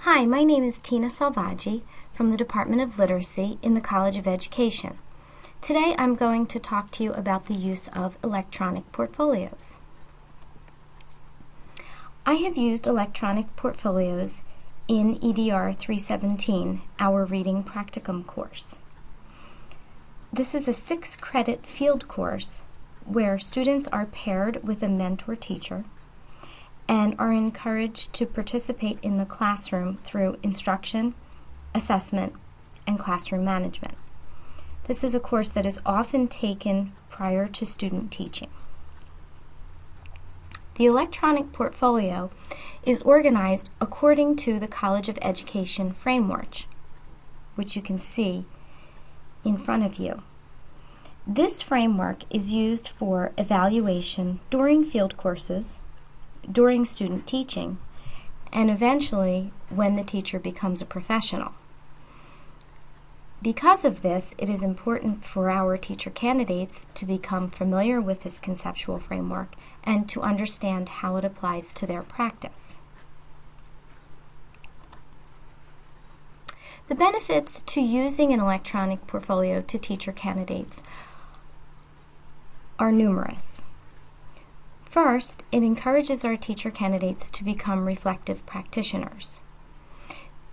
Hi, my name is Tina Salvaggi from the Department of Literacy in the College of Education. Today I'm going to talk to you about the use of electronic portfolios. I have used electronic portfolios in EDR 317, our Reading Practicum course. This is a 6-credit field course where students are paired with a mentor teacher and are encouraged to participate in the classroom through instruction, assessment, and classroom management. This is a course that is often taken prior to student teaching. The electronic portfolio is organized according to the College of Education framework, which you can see in front of you. This framework is used for evaluation during field courses, during student teaching, and eventually when the teacher becomes a professional. Because of this, it is important for our teacher candidates to become familiar with this conceptual framework and to understand how it applies to their practice. The benefits to using an electronic portfolio to teacher candidates are numerous. First, it encourages our teacher candidates to become reflective practitioners.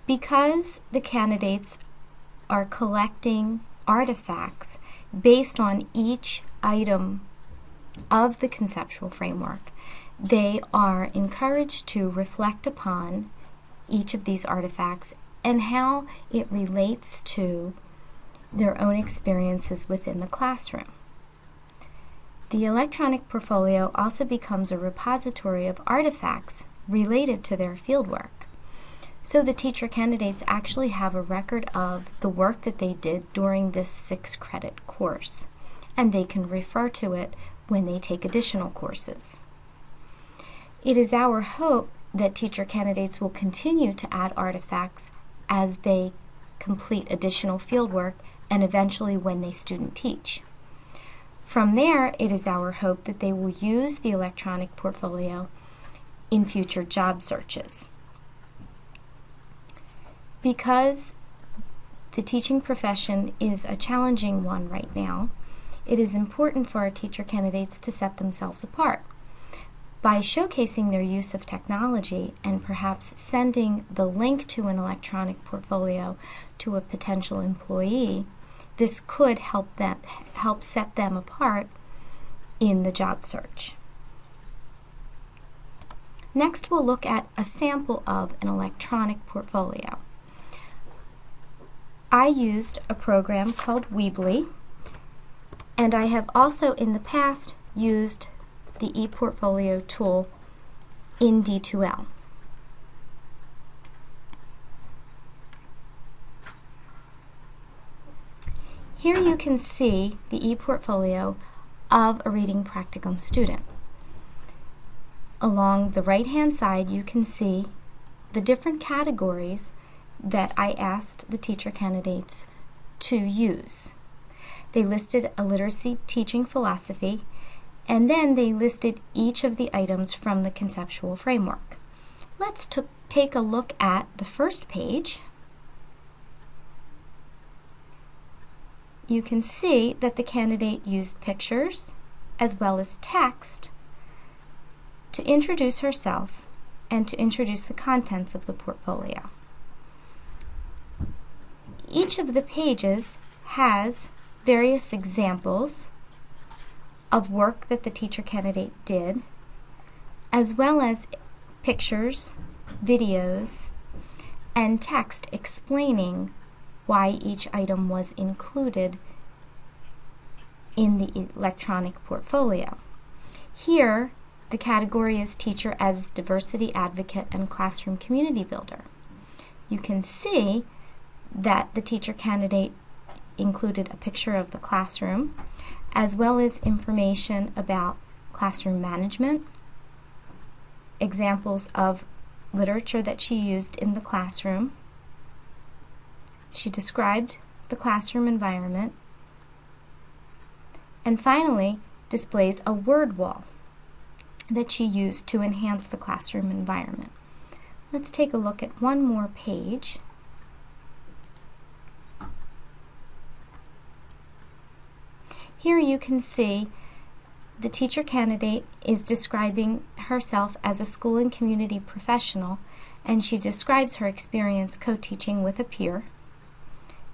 Because the candidates are collecting artifacts based on each item of the conceptual framework, they are encouraged to reflect upon each of these artifacts and how it relates to their own experiences within the classroom. The electronic portfolio also becomes a repository of artifacts related to their fieldwork. So the teacher candidates actually have a record of the work that they did during this 6-credit course, and they can refer to it when they take additional courses. It is our hope that teacher candidates will continue to add artifacts as they complete additional fieldwork and eventually when they student teach. From there, it is our hope that they will use the electronic portfolio in future job searches. Because the teaching profession is a challenging one right now, it is important for our teacher candidates to set themselves apart. By showcasing their use of technology and perhaps sending the link to an electronic portfolio to a potential employee, this could help set them apart in the job search. Next, we'll look at a sample of an electronic portfolio. I used a program called Weebly, and I have also in the past used the ePortfolio tool in D2L. Here you can see the ePortfolio of a Reading Practicum student. Along the right-hand side, you can see the different categories that I asked the teacher candidates to use. They listed a literacy teaching philosophy, and then they listed each of the items from the conceptual framework. Let's take a look at the first page. You can see that the candidate used pictures as well as text to introduce herself and to introduce the contents of the portfolio. Each of the pages has various examples of work that the teacher candidate did, as well as pictures, videos, and text explaining why each item was included in the electronic portfolio. Here, the category is Teacher as Diversity Advocate and Classroom Community Builder. You can see that the teacher candidate included a picture of the classroom, as well as information about classroom management, examples of literature that she used in the classroom. She described the classroom environment, and finally displays a word wall that she used to enhance the classroom environment. Let's take a look at one more page. Here you can see the teacher candidate is describing herself as a school and community professional, and she describes her experience co-teaching with a peer.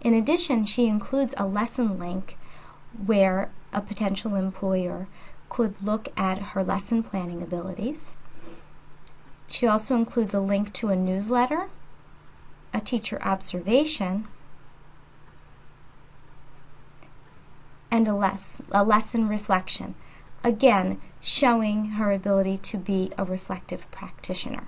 In addition, she includes a lesson link where a potential employer could look at her lesson planning abilities. She also includes a link to a newsletter, a teacher observation, and a lesson reflection, again showing her ability to be a reflective practitioner.